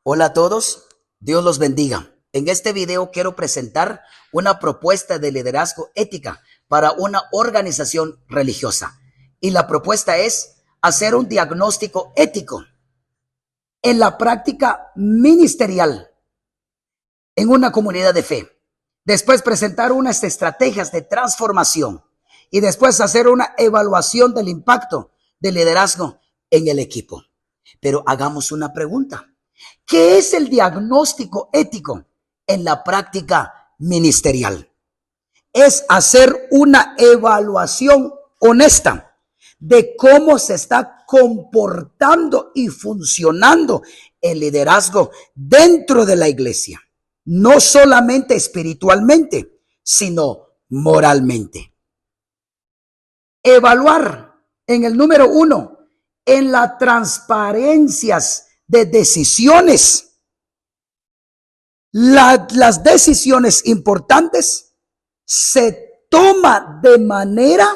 Hola a todos, Dios los bendiga. En este video quiero presentar una propuesta de liderazgo ética para una organización religiosa. Y la propuesta es hacer un diagnóstico ético en la práctica ministerial en una comunidad de fe. Después presentar unas estrategias de transformación y después hacer una evaluación del impacto del liderazgo en el equipo. Pero hagamos una pregunta. ¿Qué es el diagnóstico ético en la práctica ministerial? Es hacer una evaluación honesta de cómo se está comportando y funcionando el liderazgo dentro de la iglesia. No solamente espiritualmente, sino moralmente. Evaluar en el número 1, en las transparencias de decisiones. Las decisiones importantes se toman de manera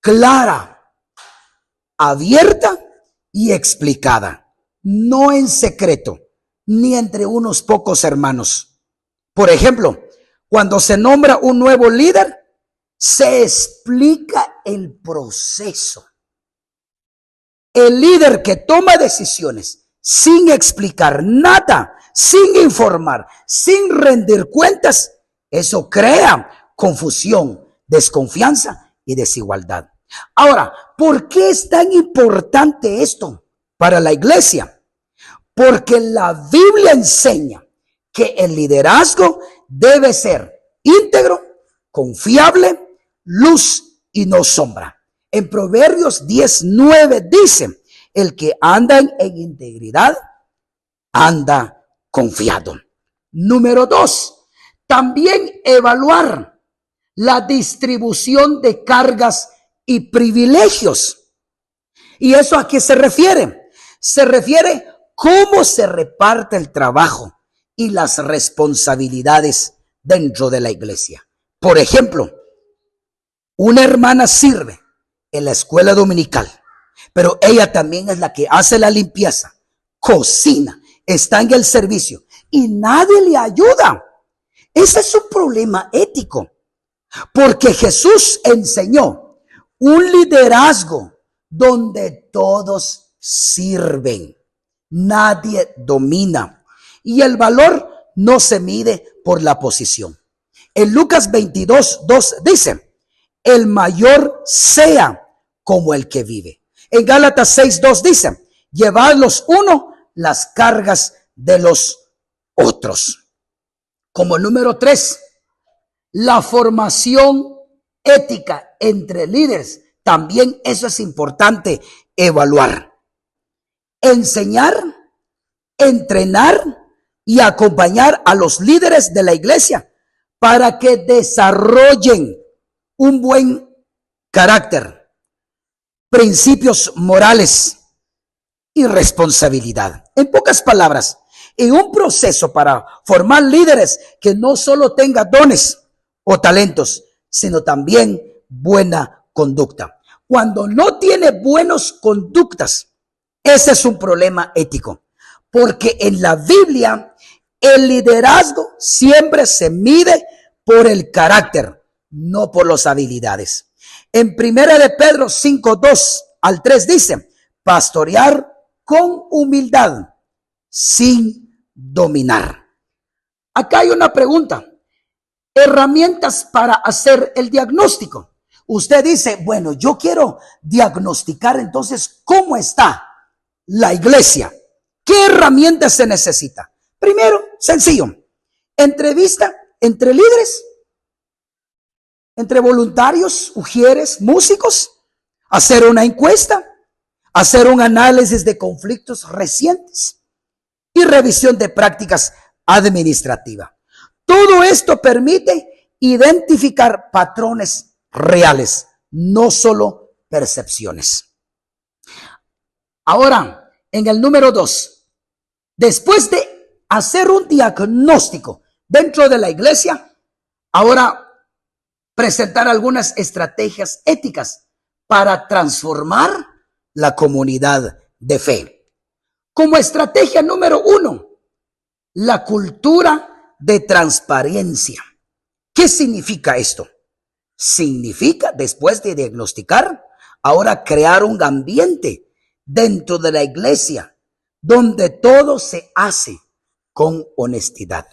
clara, abierta y explicada, no en secreto, ni entre unos pocos hermanos. Por ejemplo, cuando se nombra un nuevo líder, se explica el proceso. El líder que toma decisiones sin explicar nada, sin informar, sin rendir cuentas, eso crea confusión, desconfianza y desigualdad. Ahora, ¿por qué es tan importante esto para la iglesia? Porque la Biblia enseña que el liderazgo debe ser íntegro, confiable, luz y no sombra. En Proverbios 10:9 dice: el que anda en integridad, anda confiado. Número 2, también evaluar la distribución de cargas y privilegios. ¿Y eso a qué se refiere? Se refiere cómo se reparte el trabajo y las responsabilidades dentro de la iglesia. Por ejemplo, una hermana sirve en la escuela dominical, pero ella también es la que hace la limpieza, cocina, está en el servicio y nadie le ayuda. Ese es un problema ético, porque Jesús enseñó un liderazgo donde todos sirven, nadie domina y el valor no se mide por la posición. En Lucas 22:2 dice: el mayor sea como el que vive. En Gálatas 6:2 dice: llevad los unos las cargas de los otros. Como número 3, la formación ética entre líderes. También eso es importante evaluar. Enseñar, entrenar y acompañar a los líderes de la iglesia para que desarrollen un buen carácter, principios morales y responsabilidad. En pocas palabras, en un proceso para formar líderes que no solo tengan dones o talentos, sino también buena conducta. Cuando no tiene buenas conductas, ese es un problema ético, porque en la Biblia el liderazgo siempre se mide por el carácter, no por las habilidades. En 1 de Pedro 5:2-3 dice: pastorear con humildad, sin dominar. Acá hay una pregunta: herramientas para hacer el diagnóstico. Usted dice, bueno, yo quiero diagnosticar entonces cómo está la iglesia. ¿Qué herramientas se necesita? Primero, sencillo, entrevista entre líderes, entre voluntarios, ujieres, músicos, hacer una encuesta, hacer un análisis de conflictos recientes y revisión de prácticas administrativas. Todo esto permite identificar patrones reales, no solo percepciones. Ahora, en el número 2, después de hacer un diagnóstico dentro de la iglesia, ahora presentar algunas estrategias éticas para transformar la comunidad de fe. Como estrategia número 1, la cultura de transparencia. ¿Qué significa esto? Significa, después de diagnosticar, ahora crear un ambiente dentro de la iglesia donde todo se hace con honestidad,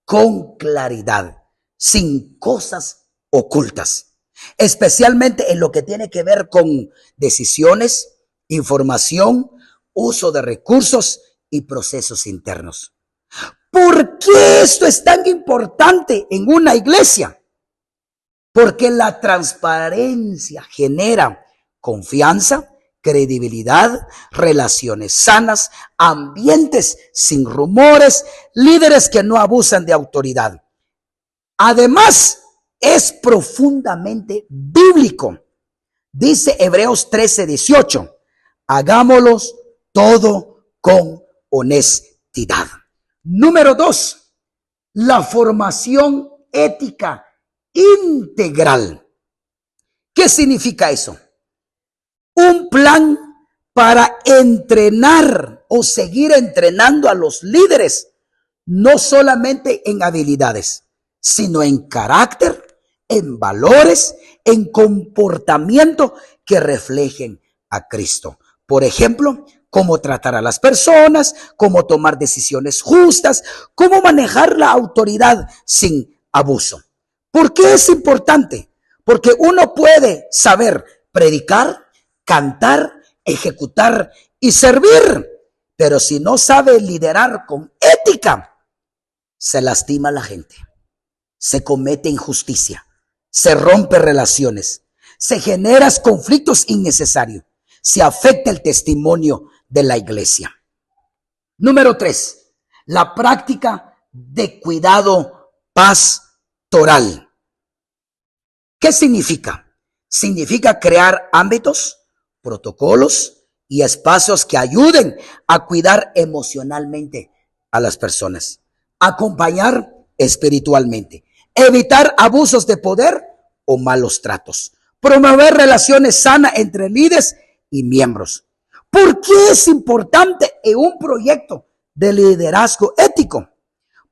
con claridad, sin cosas ocultas, especialmente en lo que tiene que ver con decisiones, información, uso de recursos y procesos internos. ¿Por qué esto es tan importante en una iglesia? Porque la transparencia genera confianza, credibilidad, relaciones sanas, ambientes sin rumores, líderes que no abusan de autoridad. Además, es profundamente bíblico. Dice Hebreos 13:18, hagámoslos todo con honestidad. Número 2, la formación ética integral. ¿Qué significa eso? Un plan para entrenar o seguir entrenando a los líderes, no solamente en habilidades, sino en carácter, en valores, en comportamiento que reflejen a Cristo. Por ejemplo, cómo tratar a las personas, cómo tomar decisiones justas, cómo manejar la autoridad sin abuso. ¿Por qué es importante? Porque uno puede saber predicar, cantar, ejecutar y servir, pero si no sabe liderar con ética, se lastima a la gente, se comete injusticia, se rompe relaciones, se generan conflictos innecesarios, se afecta el testimonio de la iglesia. Número 3, la práctica de cuidado pastoral. ¿Qué significa? Significa crear ámbitos, protocolos y espacios que ayuden a cuidar emocionalmente a las personas, acompañar espiritualmente, evitar abusos de poder o malos tratos, promover relaciones sanas entre líderes y miembros. ¿Por qué es importante en un proyecto de liderazgo ético?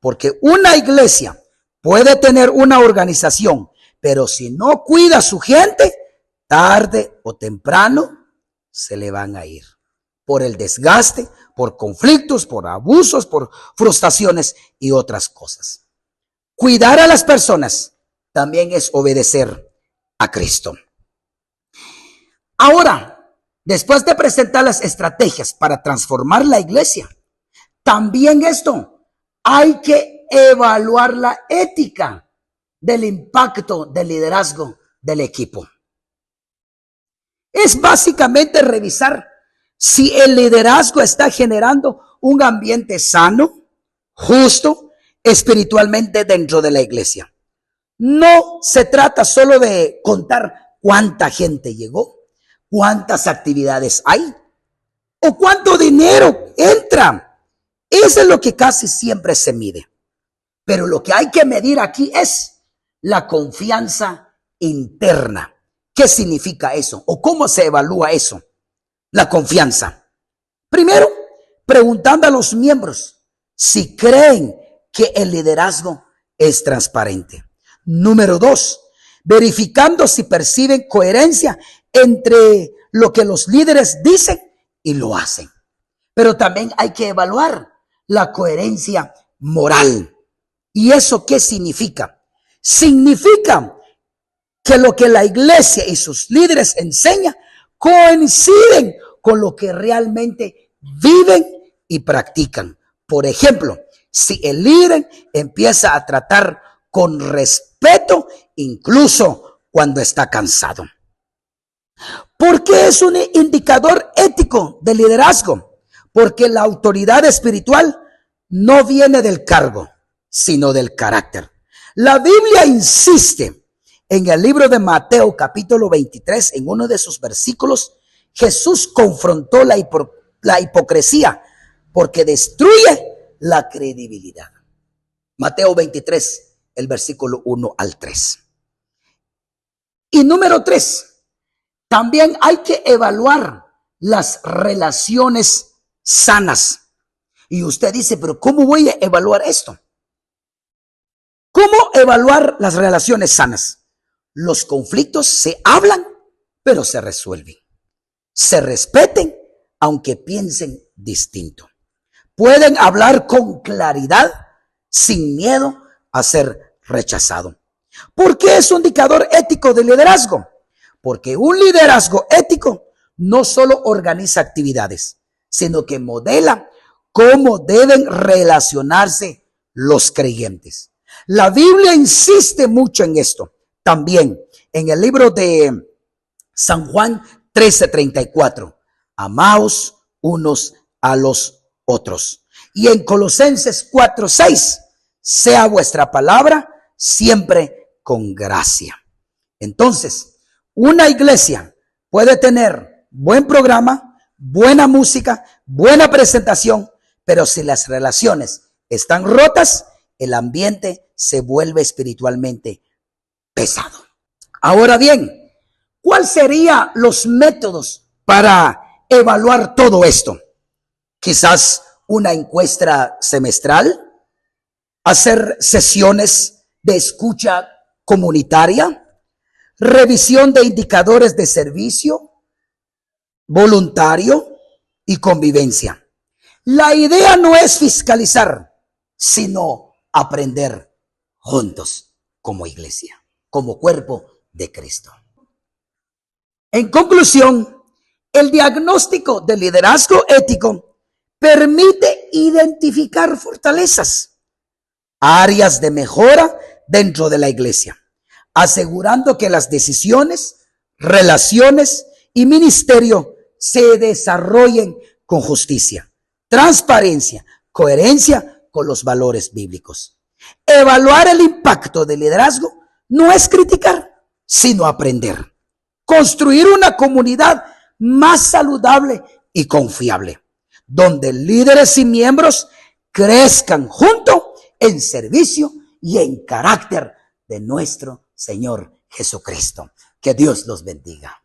Porque una iglesia puede tener una organización, pero si no cuida a su gente, tarde o temprano se le van a ir por el desgaste, por conflictos, por abusos, por frustraciones y otras cosas. Cuidar a las personas también es obedecer a Cristo. Ahora, después de presentar las estrategias para transformar la iglesia, también hay que evaluar la ética del impacto del liderazgo del equipo. Es básicamente revisar si el liderazgo está generando un ambiente sano, justo, espiritualmente dentro de la iglesia. No se trata solo de contar cuánta gente llegó, cuántas actividades hay o cuánto dinero entra. Eso es lo que casi siempre se mide. Pero lo que hay que medir aquí es la confianza interna. ¿Qué significa eso? ¿O cómo se evalúa eso? La confianza. Primero, preguntando a los miembros si creen que el liderazgo es transparente. Número 2, verificando si perciben coherencia entre lo que los líderes dicen y lo hacen. Pero también hay que evaluar la coherencia moral. ¿Y eso qué significa? Significa que lo que la iglesia y sus líderes enseñan coinciden con lo que realmente viven y practican. Por ejemplo, si el líder empieza a tratar con respeto, incluso cuando está cansado. ¿Por qué es un indicador ético de liderazgo? Porque la autoridad espiritual no viene del cargo, sino del carácter. La Biblia insiste en el libro de Mateo capítulo 23, en uno de sus versículos, Jesús confrontó la hipocresía porque destruye la credibilidad. Mateo 23, el versículo 1 al 3. Y número 3, también hay que evaluar las relaciones sanas. Y usted dice, pero ¿cómo voy a evaluar esto? ¿Cómo evaluar las relaciones sanas? Los conflictos se hablan, pero se resuelven. Se respeten, aunque piensen distinto. Pueden hablar con claridad, sin miedo a ser rechazado. ¿Por qué es un indicador ético de liderazgo? Porque un liderazgo ético no solo organiza actividades, sino que modela cómo deben relacionarse los creyentes. La Biblia insiste mucho en esto. También en el libro de San Juan 13:34, amaos unos a los otros. Y en Colosenses 4:6, sea vuestra palabra siempre con gracia. Entonces, una iglesia puede tener buen programa, buena música, buena presentación, pero si las relaciones están rotas, el ambiente se vuelve espiritualmente pesado. Ahora bien, ¿cuáles serían los métodos para evaluar todo esto? Quizás una encuesta semestral, hacer sesiones de escucha comunitaria, revisión de indicadores de servicio, voluntario y convivencia. La idea no es fiscalizar, sino aprender juntos como iglesia, como cuerpo de Cristo. En conclusión, el diagnóstico de liderazgo ético permite identificar fortalezas, áreas de mejora dentro de la iglesia, asegurando que las decisiones, relaciones y ministerio se desarrollen con justicia, transparencia, coherencia con los valores bíblicos. Evaluar el impacto del liderazgo no es criticar, sino aprender. Construir una comunidad más saludable y confiable, donde líderes y miembros crezcan juntos en servicio y en carácter de nuestro Señor Jesucristo. Que Dios los bendiga.